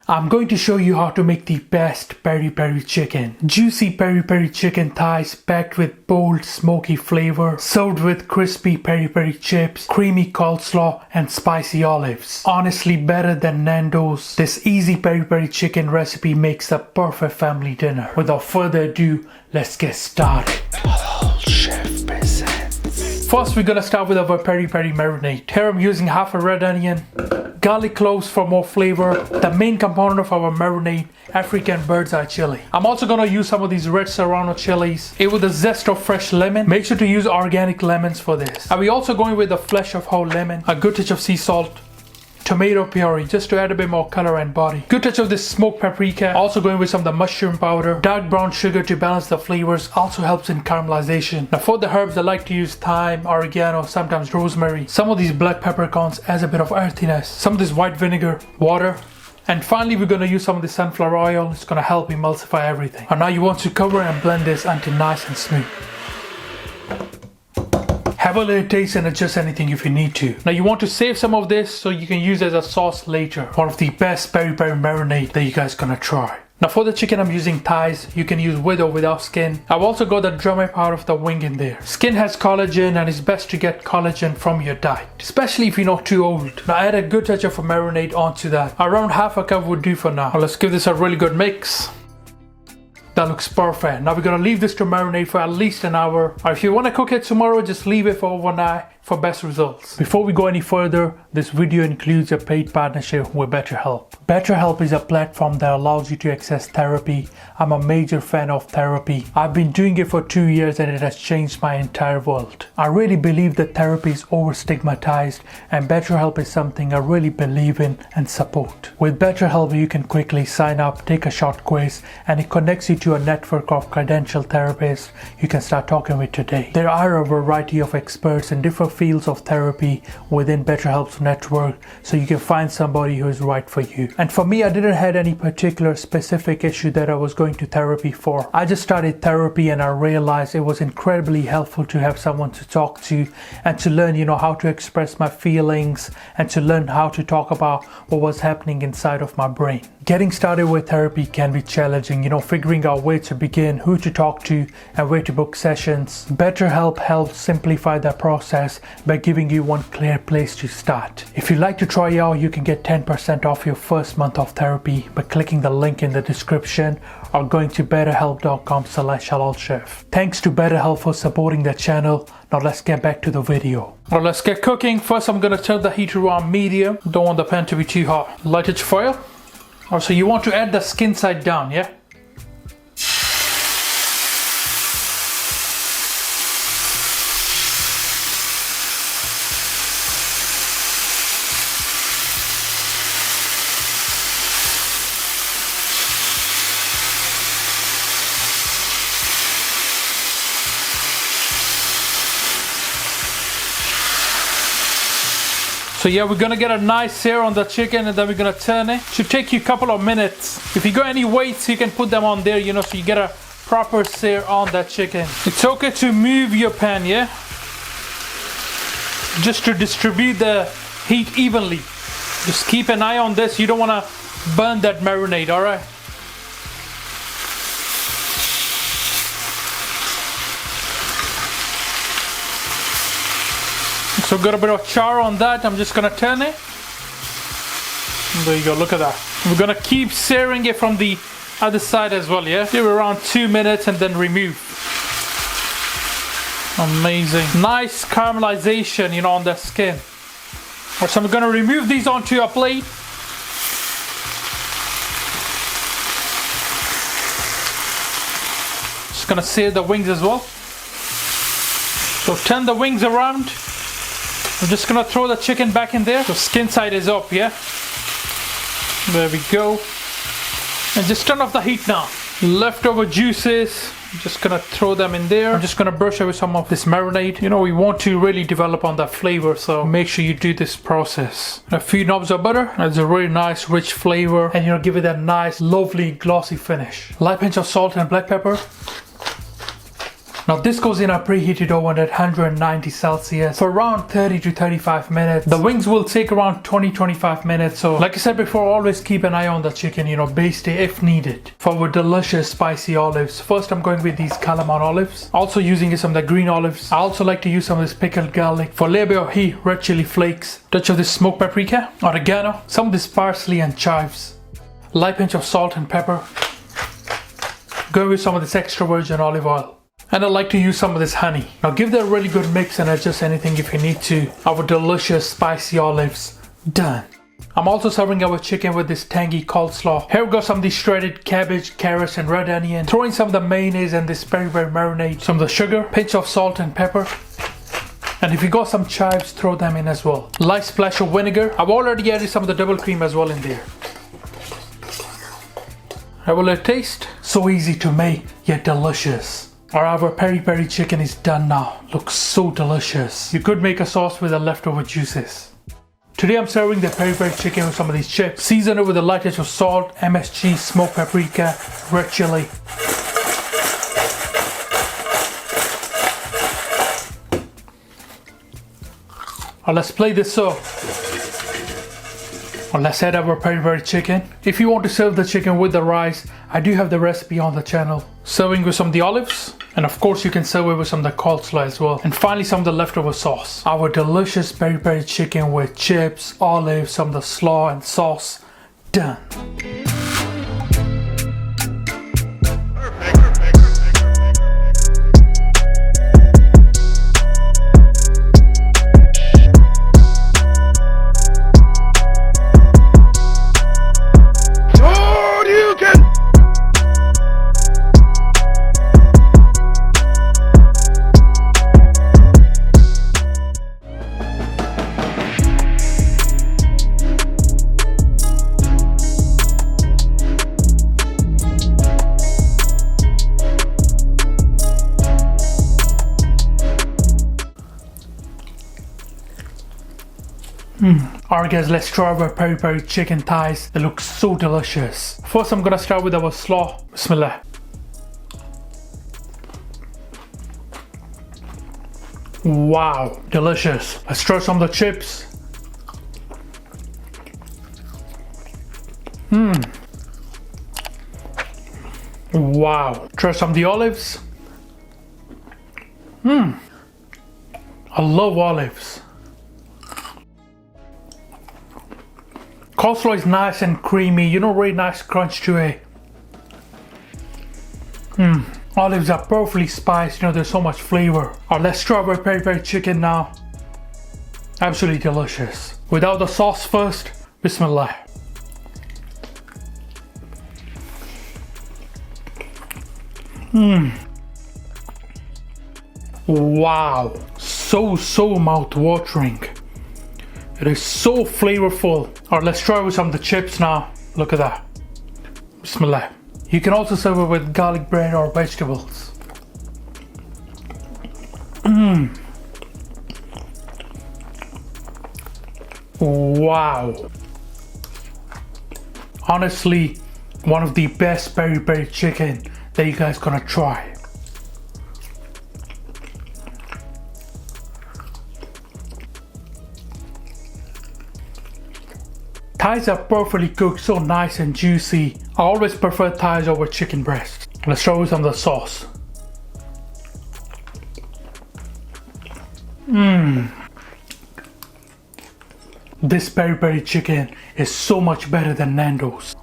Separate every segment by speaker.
Speaker 1: I'm going to show you how to make the best peri peri chicken. Juicy peri peri chicken thighs packed with bold smoky flavor, served with crispy peri peri chips, creamy coleslaw and spicy olives. Honestly better than Nando's, this easy peri peri chicken recipe makes the perfect family dinner. Without further ado, let's get started. Chef presents. First we're gonna start with our peri peri marinade. Here I'm using half a red onion, garlic cloves for more flavor, the main component of our marinade, African bird's eye chili. I'm also gonna use some of these red serrano chilies, with a zest of fresh lemon. Make sure to use organic lemons for this. And we're also going with the flesh of whole lemon, a good touch of sea salt, tomato puree just to add a bit more color and body, good touch of this smoked paprika, also going with some of the mushroom powder, dark brown sugar to balance the flavors, also helps in caramelization. Now for the herbs I like to use thyme, oregano, sometimes rosemary, some of these black peppercorns as a bit of earthiness, some of this white vinegar, water, and finally we're going to use some of the sunflower oil. It's going to help emulsify everything. And now you want to cover and blend this until nice and smooth. Have a little taste and adjust anything if you need to. Now you want to save some of this so you can use as a sauce later. One of the best peri peri marinade that you guys gonna try. Now for the chicken I'm using thighs. You can use with or without skin. I've also got the drummer part of the wing in there. Skin has collagen and it's best to get collagen from your diet, especially if you're not too old. Now add a good touch of a marinade onto that. Around half a cup would do for now. Now let's give this a really good mix. That looks perfect. Now we're gonna leave this to marinate for at least an hour. Or if you wanna cook it tomorrow, just leave it for overnight for best results. Before we go any further, this video includes a paid partnership with BetterHelp. BetterHelp is a platform that allows you to access therapy. I'm a major fan of therapy. I've been doing it for 2 years and it has changed my entire world. I really believe that therapy is over stigmatized and BetterHelp is something I really believe in and support. With BetterHelp you can quickly sign up, take a short quiz, and it connects you to a network of credentialed therapists you can start talking with today. There are a variety of experts in different fields of therapy within BetterHelp's network, so you can find somebody who is right for you. And for me, I didn't have any particular specific issue that I was going to therapy for. I just started therapy and I realized it was incredibly helpful to have someone to talk to and to learn, how to express my feelings and to learn how to talk about what was happening inside of my brain. Getting started with therapy can be challenging, figuring out where to begin, who to talk to, and where to book sessions. BetterHelp helps simplify that process by giving you one clear place to start. If you'd like to try it out, you can get 10% off your first month of therapy by clicking the link in the description or going to betterhelp.com/halalchef. Thanks to BetterHelp for supporting the channel. Now let's get back to the video. Now let's get cooking. First I'm going to turn the heat around medium. Don't want the pan to be too hot. Light it foil. Also you want to add the skin side down, yeah? So yeah, we're gonna get a nice sear on the chicken and then we're gonna turn it. Should take you a couple of minutes. If you got any weights, you can put them on there, so you get a proper sear on that chicken. It's okay to move your pan, yeah? Just to distribute the heat evenly. Just keep an eye on this. You don't wanna burn that marinade, alright? So got a bit of char on that. I'm just gonna turn it. There you go, look at that. We're gonna keep searing it from the other side as well, yeah? Give it around 2 minutes and then remove. Amazing. Nice caramelization, on the skin. So I'm gonna remove these onto a plate. Just gonna sear the wings as well. So turn the wings around. I'm just gonna throw the chicken back in there. The skin side is up, yeah? There we go. And just turn off the heat now. Leftover juices, I'm just gonna throw them in there. I'm just gonna brush over some of this marinade. We want to really develop on that flavor, so make sure you do this process. A few knobs of butter. That's a really nice rich flavor and give it that nice lovely glossy finish. Light pinch of salt and black pepper. Now this goes in a preheated oven at 190 Celsius for around 30 to 35 minutes. The wings will take around 20-25 minutes. So like I said before, always keep an eye on the chicken, baste it if needed. For our delicious spicy olives, first I'm going with these calamari olives. Also using some of the green olives. I also like to use some of this pickled garlic. For a little bit of heat, red chili flakes, touch of this smoked paprika, oregano, some of this parsley and chives, light pinch of salt and pepper. Go with some of this extra virgin olive oil. And I like to use some of this honey. Now give that a really good mix and adjust anything if you need to. Our delicious spicy olives done. I'm also serving our chicken with this tangy coleslaw. Here we got some of the shredded cabbage, carrots and red onion. Throw in some of the mayonnaise and this peri peri marinade. Some of the sugar, pinch of salt and pepper. And if you got some chives, throw them in as well. Light splash of vinegar. I've already added some of the double cream as well in there. Have a little taste. So easy to make, yet delicious. Our peri peri chicken is done now. Looks so delicious. You could make a sauce with the leftover juices. Today I'm serving the peri peri chicken with some of these chips. Season it with a light touch of salt, MSG, smoked paprika, red chili. Let's play this up. Let's add our peri peri chicken. If you want to serve the chicken with the rice, I do have the recipe on the channel. Serving with some of the olives. And of course you can serve it with some of the coleslaw as well. And finally some of the leftover sauce. Our delicious peri peri chicken with chips, olives, some of the slaw and sauce. Done. Alright guys, let's try our peri peri chicken thighs. They look so delicious. First I'm gonna start with our slaw. Bismillah. Wow, delicious. Let's try some of the chips. Wow. Try some of the olives. I love olives. Coleslaw is nice and creamy, really nice crunch to it. Olives are perfectly spiced, there's so much flavor. Alright, let's try our peri peri chicken now. Absolutely delicious. Without the sauce first, Bismillah. Wow, so mouth-watering. It is so flavorful. Alright, let's try with some of the chips now. Look at that. Bismillah. You can also serve it with garlic bread or vegetables. Wow. Honestly, one of the best peri peri chicken that you guys gonna try. Thighs are perfectly cooked, so nice and juicy. I always prefer thighs over chicken breast. Let's try with some of the sauce. This peri peri chicken is so much better than Nando's.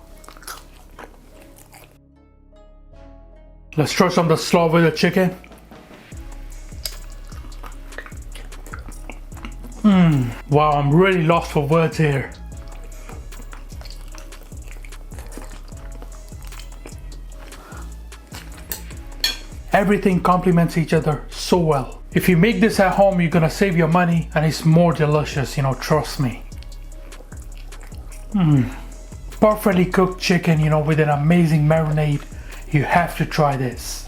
Speaker 1: Let's try some of the slaw with the chicken. Wow, I'm really lost for words here. Everything complements each other so well. If you make this at home, you're gonna save your money and it's more delicious, trust me. Perfectly cooked chicken, with an amazing marinade. You have to try this.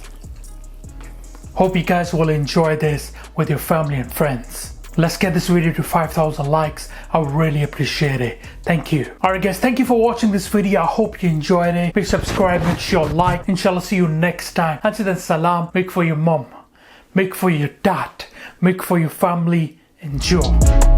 Speaker 1: Hope you guys will enjoy this with your family and friends. Let's get this video to 5,000 likes. I would really appreciate it. Thank you. Alright guys, thank you for watching this video. I hope you enjoyed it. Please subscribe, make sure you like. Inshallah, see you next time. Until then, salam. Make for your mom. Make for your dad, make for your family. Enjoy.